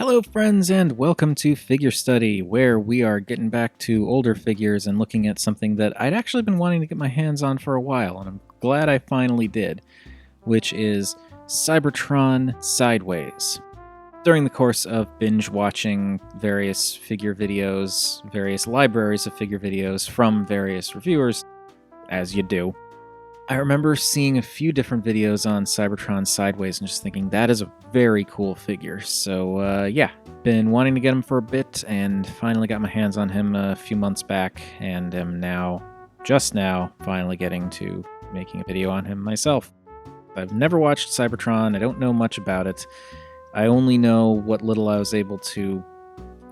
Hello friends and welcome to Figure Study, where we are getting back to older figures and looking at something that I'd actually been wanting to get my hands on for a while, and I'm glad I finally did, which is Cybertron Sideways. During the course of binge watching various figure videos, various libraries of figure videos from various reviewers, as you do, I remember seeing a few different videos on Cybertron Sideways and just thinking that is a very cool figure. So yeah, been wanting to get him for a bit and finally got my hands on him a few months back and am now, just now, finally getting to making a video on him myself. I've never watched Cybertron, I don't know much about it. I only know what little I was able to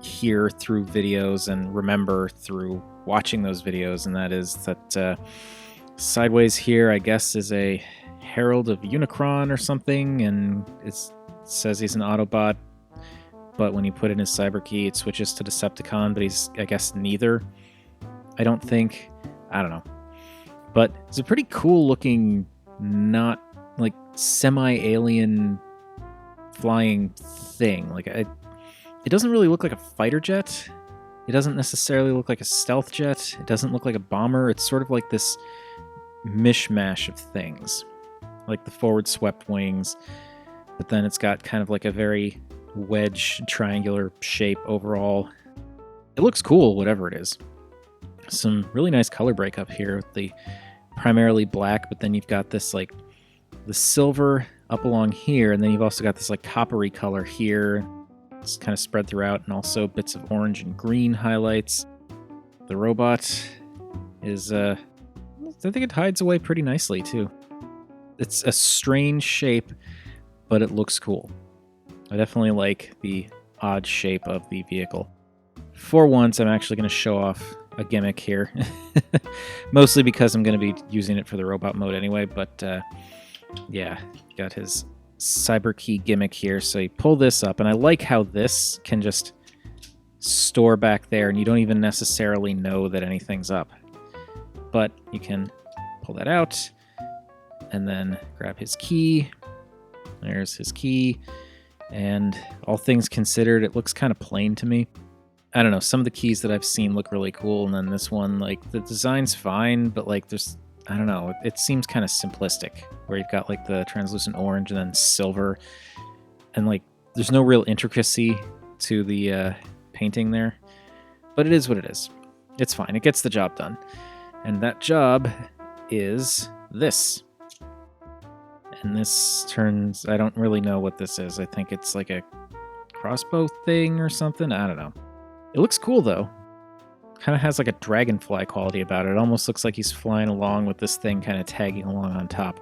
hear through videos and remember through watching those videos, and that is that Sideways here, I guess, is a herald of Unicron or something, and it says he's an Autobot, but when you put in his cyber key, it switches to Decepticon, but he's, I guess, neither. I don't think. I don't know. But it's a pretty cool looking, not, like, semi-alien flying thing. Like, it doesn't really look like a fighter jet. It doesn't necessarily look like a stealth jet. It doesn't look like a bomber. It's sort of like this mishmash of things, like the forward swept wings, but then it's got kind of like a very wedge triangular shape overall. It looks cool, whatever it is. Some really nice color breakup here with the primarily black, but then you've got this like the silver up along here, and then you've also got this like coppery color here. It's kind of spread throughout, and also bits of orange and green highlights. The robot is I think it hides away pretty nicely, too. It's a strange shape, but it looks cool. I definitely like the odd shape of the vehicle. For once, I'm actually going to show off a gimmick here. Mostly because I'm going to be using it for the robot mode anyway, but yeah, got his cyber key gimmick here. So you pull this up, and I like how this can just store back there, and you don't even necessarily know that anything's up. But you can pull that out and then grab his key. There's his key. And all things considered, it looks kind of plain to me. I don't know, some of the keys that I've seen look really cool, and then this one, like, the design's fine, but like there's, I don't know, it seems kind of simplistic, where you've got like the translucent orange and then silver, and like there's no real intricacy to the painting there. But it is what it is. It's fine, it gets the job done. And that job is this. And this turns... I don't really know what this is. I think it's like a crossbow thing or something. I don't know. It looks cool, though. Kind of has like a dragonfly quality about it. It almost looks like he's flying along with this thing kind of tagging along on top.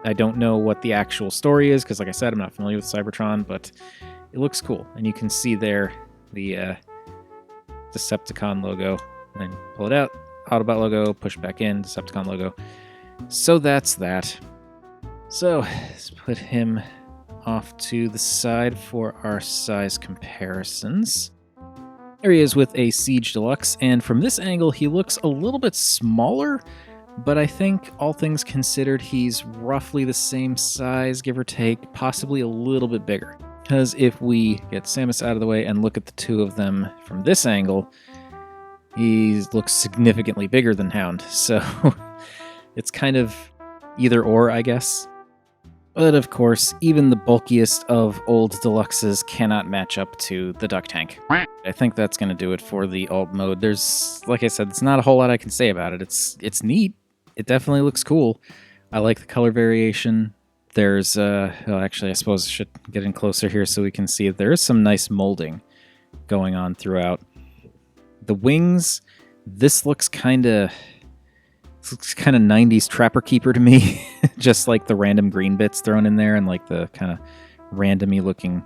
I don't know what the actual story is, because like I said, I'm not familiar with Cybertron, but it looks cool. And you can see there the Decepticon logo. And then pull it out. Autobot logo, push back in, Decepticon logo. So that's that. So let's put him off to the side for our size comparisons. There he is with a Siege Deluxe, and from this angle he looks a little bit smaller, but I think all things considered he's roughly the same size, give or take, possibly a little bit bigger. Because if we get Samus out of the way and look at the two of them from this angle, he looks significantly bigger than Hound, so it's kind of either or, I guess. But of course, even the bulkiest of old deluxes cannot match up to the Duck Tank. I think that's going to do it for the alt mode. There's, like I said, there's not a whole lot I can say about it. It's neat. It definitely looks cool. I like the color variation. There's, well, actually, I suppose I should get in closer here so we can see it. There is some nice molding going on throughout. The wings, this looks kind of 90s Trapper Keeper to me. Just like the random green bits thrown in there and like the kind of randomy looking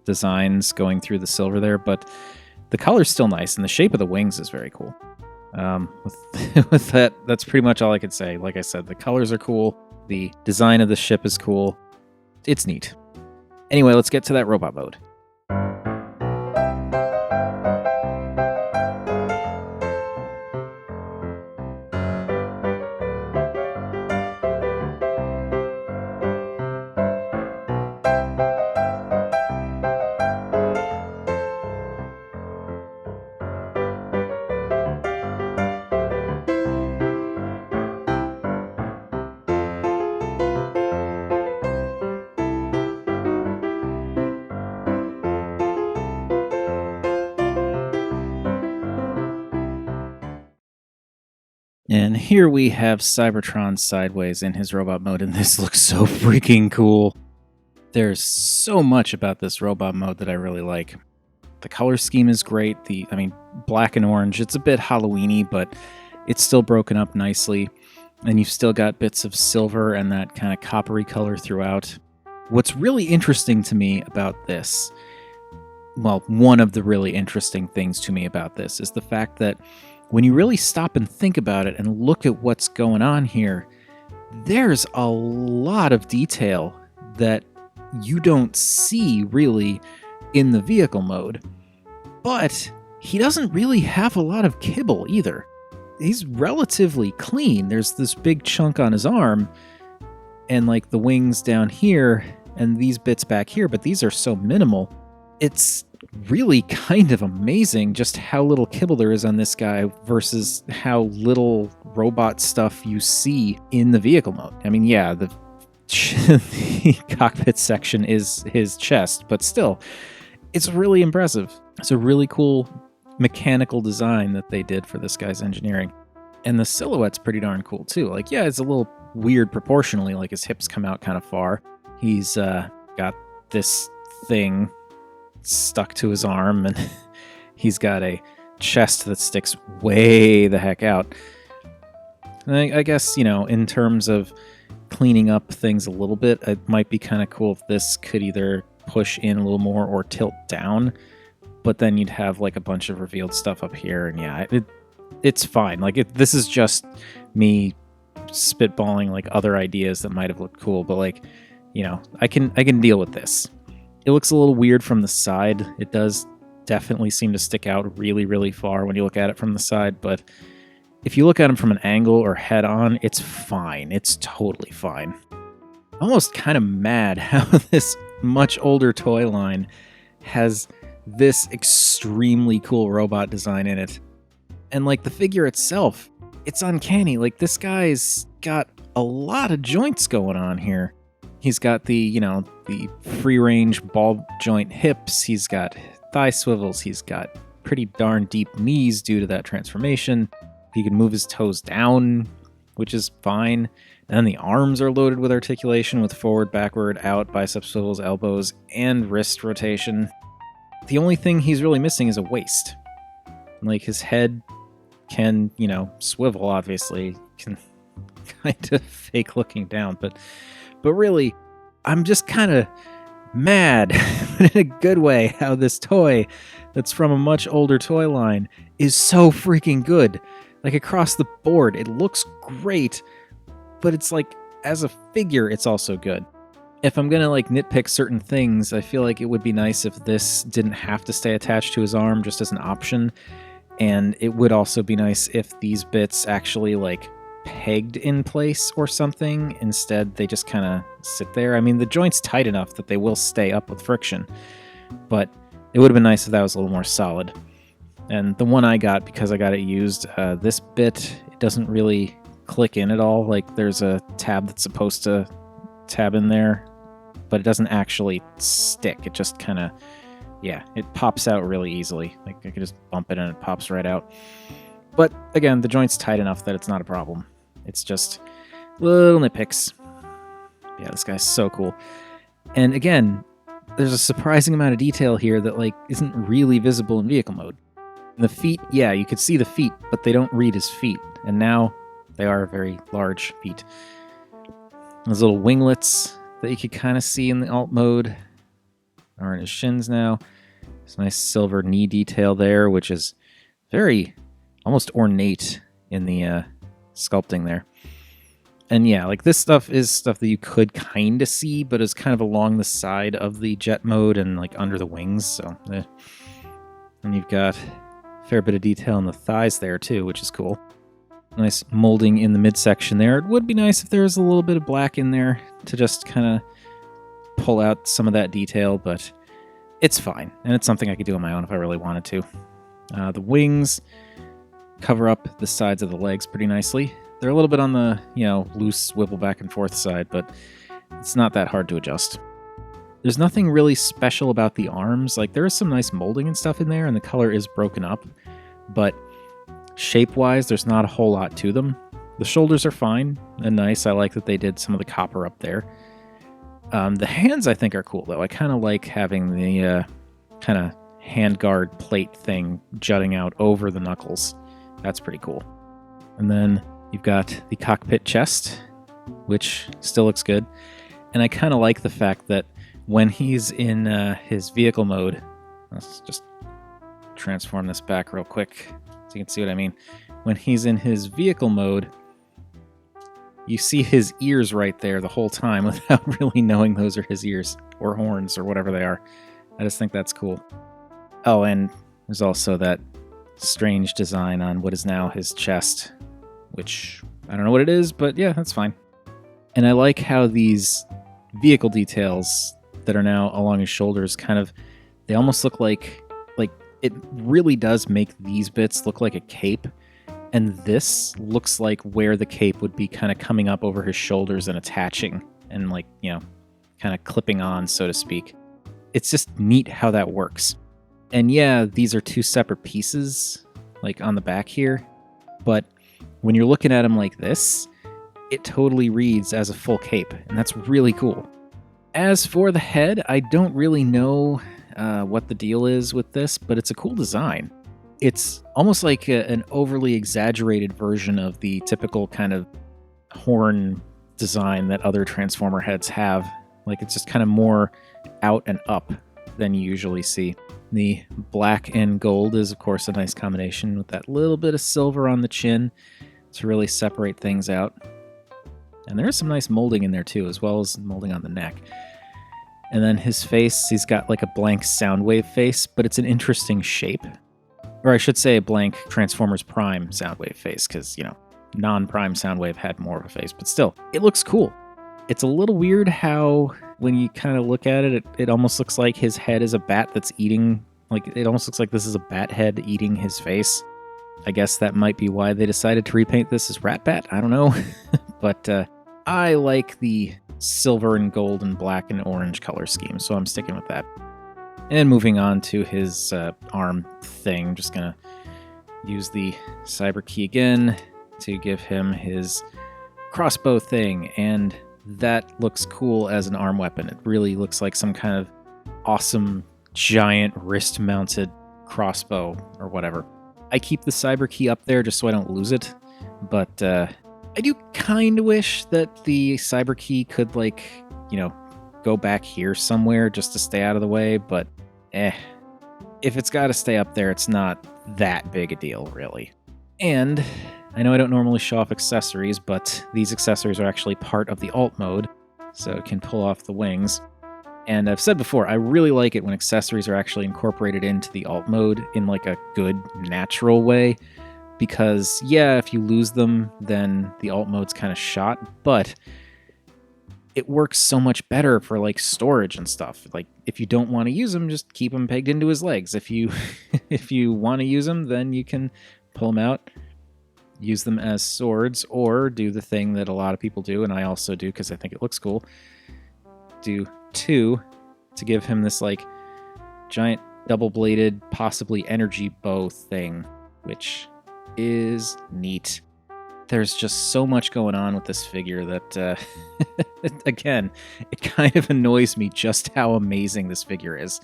designs going through the silver there. But the color's still nice, and the shape of the wings is very cool. With that, that's pretty much all I could say. Like I said, the colors are cool. The design of the ship is cool. It's neat. Anyway, let's get to that robot mode. And here we have Cybertron Sideways in his robot mode, and this looks so freaking cool. There's so much about this robot mode that I really like. The color scheme is great. Black and orange, it's a bit Halloween-y, but it's still broken up nicely. And you've still got bits of silver and that kind of coppery color throughout. What's really interesting to me about this, well, one of the really interesting things to me about this is the fact that when you really stop and think about it and look at what's going on here, there's a lot of detail that you don't see really in the vehicle mode. But he doesn't really have a lot of kibble either. He's relatively clean. There's this big chunk on his arm and like the wings down here and these bits back here, but these are so minimal. It's really kind of amazing just how little kibble there is on this guy versus how little robot stuff you see in the vehicle mode. I mean, yeah, the cockpit section is his chest, but still, it's really impressive. It's a really cool mechanical design that they did for this guy's engineering. And the silhouette's pretty darn cool too. Like, yeah, it's a little weird proportionally, like his hips come out kind of far. He's got this thing stuck to his arm, and he's got a chest that sticks way the heck out. And I guess, in terms of cleaning up things a little bit, it might be kind of cool if this could either push in a little more or tilt down, but then you'd have like a bunch of revealed stuff up here, and yeah, it's fine. Like, this is just me spitballing like other ideas that might have looked cool, but like, I can deal with this. It looks a little weird from the side. It does definitely seem to stick out really, really far when you look at it from the side, but if you look at him from an angle or head on, it's fine. It's totally fine. I'm almost kind of mad how this much older toy line has this extremely cool robot design in it. And like the figure itself, it's uncanny. Like, this guy's got a lot of joints going on here. He's got the free-range ball joint hips. He's got thigh swivels. He's got pretty darn deep knees due to that transformation. He can move his toes down, which is fine. And then the arms are loaded with articulation with forward, backward, out, bicep swivels, elbows, and wrist rotation. The only thing he's really missing is a waist. Like, his head can, swivel, obviously. Can kind of fake looking down, but really, I'm just kind of mad, but in a good way, how this toy that's from a much older toy line is so freaking good. Like, across the board, it looks great, but it's like, as a figure, it's also good. If I'm gonna like nitpick certain things, I feel like it would be nice if this didn't have to stay attached to his arm just as an option. And it would also be nice if these bits actually like pegged in place or something. Instead, they just kind of sit there. I mean, the joint's tight enough that they will stay up with friction, but it would have been nice if that was a little more solid. And the one I got, because I got it used, this bit, it doesn't really click in at all. Like, there's a tab that's supposed to tab in there, but it doesn't actually stick. It just kind of, it pops out really easily. Like, I could just bump it and it pops right out. But again, the joint's tight enough that it's not a problem. It's just little nitpicks. Yeah, this guy's so cool. And again, there's a surprising amount of detail here that like isn't really visible in vehicle mode. The feet, yeah, you could see the feet, but they don't read as feet. And now they are very large feet. Those little winglets that you could kind of see in the alt mode are in his shins now. There's a nice silver knee detail there, which is very almost ornate in the sculpting there. And yeah, like this stuff is stuff that you could kind of see, but is kind of along the side of the jet mode and like under the wings. So, and you've got a fair bit of detail on the thighs there too, which is cool. Nice molding in the midsection there. It would be nice if there was a little bit of black in there to just kind of pull out some of that detail, but it's fine. And it's something I could do on my own if I really wanted to. The wings cover up the sides of the legs pretty nicely. They're a little bit on the, loose swivel back and forth side, but it's not that hard to adjust. There's nothing really special about the arms. Like, there is some nice molding and stuff in there, and the color is broken up, but Shape-wise, there's not a whole lot to them. The shoulders are fine and nice. I like that they did some of the copper up there. The hands, I think, are cool, though. I kind of like having the kind of handguard plate thing jutting out over the knuckles. That's pretty cool. And then you've got the cockpit chest, which still looks good. And I kind of like the fact that when he's in his vehicle mode, let's just transform this back real quick so you can see what I mean. When he's in his vehicle mode, you see his ears right there the whole time without really knowing those are his ears or horns or whatever they are. I just think that's cool. Oh, and there's also that strange design on what is now his chest, which I don't know what it is, but yeah, that's fine. And I like how these vehicle details that are now along his shoulders they almost look like it really does make these bits look like a cape. And this looks like where the cape would be kind of coming up over his shoulders and attaching and kind of clipping on, so to speak. It's just neat how that works. And yeah, these are two separate pieces, like on the back here. But when you're looking at them like this, it totally reads as a full cape. And that's really cool. As for the head, I don't really know what the deal is with this, but it's a cool design. It's almost like an overly exaggerated version of the typical kind of horn design that other Transformer heads have. Like, it's just kind of more out and up than you usually see. The black and gold is, of course, a nice combination with that little bit of silver on the chin to really separate things out. And there's some nice molding in there, too, as well as molding on the neck. And then his face, he's got like a blank Soundwave face, but it's an interesting shape. Or I should say a blank Transformers Prime Soundwave face, because, non-Prime Soundwave had more of a face. But still, it looks cool. It's a little weird how, when you kind of look at it, it almost looks like his head is a bat that's eating... Like, it almost looks like this is a bat head eating his face. I guess that might be why they decided to repaint this as Rat Bat. I don't know. But I like the silver and gold and black and orange color scheme, so I'm sticking with that. And moving on to his arm thing, I'm just going to use the Cyber Key again to give him his crossbow thing, and that looks cool as an arm weapon. It really looks like some kind of awesome, giant, wrist-mounted crossbow or whatever. I keep the Cyber Key up there just so I don't lose it, but I do kind of wish that the Cyber Key could, go back here somewhere just to stay out of the way, but if it's got to stay up there, it's not that big a deal, really. And I know I don't normally show off accessories, but these accessories are actually part of the alt mode, so it can pull off the wings. And I've said before, I really like it when accessories are actually incorporated into the alt mode in like a good, natural way, because yeah, if you lose them, then the alt mode's kind of shot, but it works so much better for like storage and stuff. Like, if you don't want to use them, just keep them pegged into his legs. If you if you want to use them, then you can pull them out, use them as swords, or do the thing that a lot of people do, and I also do because I think it looks cool. Do two to give him this like giant double-bladed, possibly energy bow thing, which is neat. There's just so much going on with this figure that, again, it kind of annoys me just how amazing this figure is,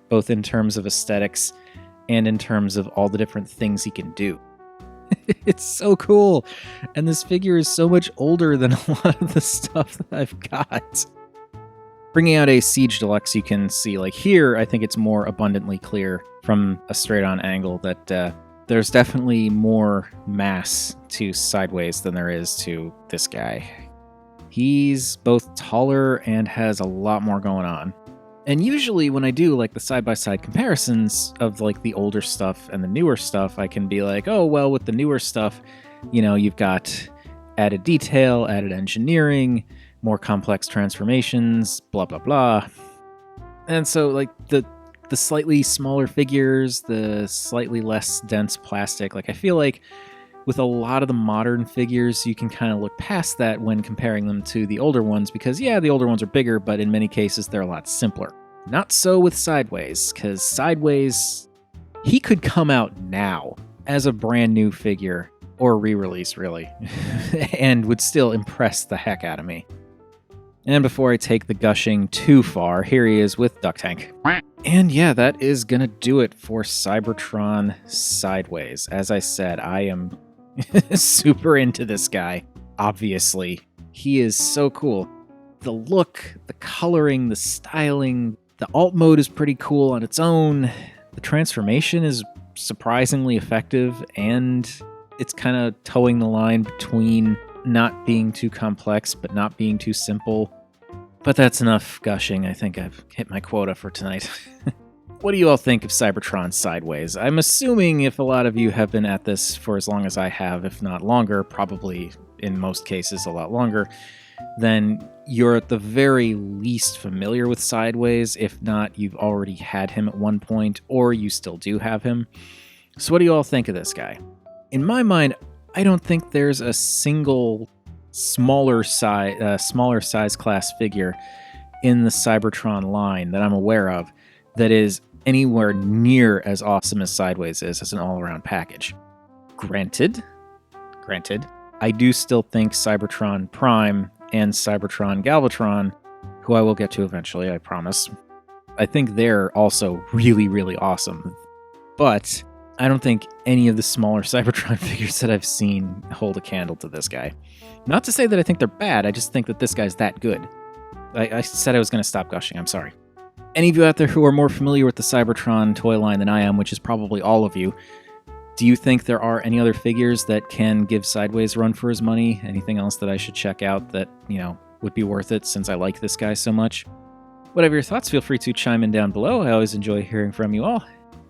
both in terms of aesthetics and in terms of all the different things he can do. It's so cool, and this figure is so much older than a lot of the stuff that I've got. Bringing out a Siege Deluxe, you can see, like here, I think it's more abundantly clear from a straight-on angle that there's definitely more mass to Sideways than there is to this guy. He's both taller and has a lot more going on. And usually when I do like the side-by-side comparisons of like the older stuff and the newer stuff, I can be like, oh, well, with the newer stuff, you've got added detail, added engineering, more complex transformations, blah, blah, blah. And so like the slightly smaller figures, the slightly less dense plastic, like I feel like with a lot of the modern figures, you can kind of look past that when comparing them to the older ones, because yeah, the older ones are bigger, but in many cases they're a lot simpler. Not so with Sideways, because Sideways, he could come out now as a brand new figure, or re-release really, and would still impress the heck out of me. And before I take the gushing too far, here he is with Duck Tank. And yeah, that is gonna do it for Cybertron Sideways. As I said, I am super into this guy, obviously. He is so cool. The look, the coloring, the styling, the alt mode is pretty cool on its own. The transformation is surprisingly effective, and it's kind of towing the line between not being too complex but not being too simple. But that's enough gushing. I think I've hit my quota for tonight. What do you all think of Cybertron Sideways? I'm assuming if a lot of you have been at this for as long as I have, if not longer, probably in most cases a lot longer, then you're at the very least familiar with Sideways. If not, you've already had him at one point, or you still do have him. So what do you all think of this guy? In my mind, I don't think there's a single smaller size class figure in the Cybertron line that I'm aware of that is anywhere near as awesome as Sideways is as an all-around package. Granted, I do still think Cybertron Prime and Cybertron Galvatron, who I will get to eventually, I promise, I think they're also really, really awesome. But I don't think any of the smaller Cybertron figures that I've seen hold a candle to this guy. Not to say that I think they're bad, I just think that this guy's that good. I said I was going to stop gushing, I'm sorry. Any of you out there who are more familiar with the Cybertron toy line than I am, which is probably all of you, do you think there are any other figures that can give Sideways a run for his money? Anything else that I should check out that, would be worth it since I like this guy so much? Whatever your thoughts, feel free to chime in down below. I always enjoy hearing from you all.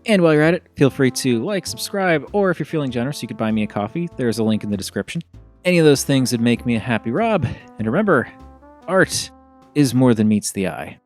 And while you're at it, feel free to like, subscribe, or if you're feeling generous, you could buy me a coffee. There's a link in the description. Any of those things would make me a happy Rob. And remember, art is more than meets the eye.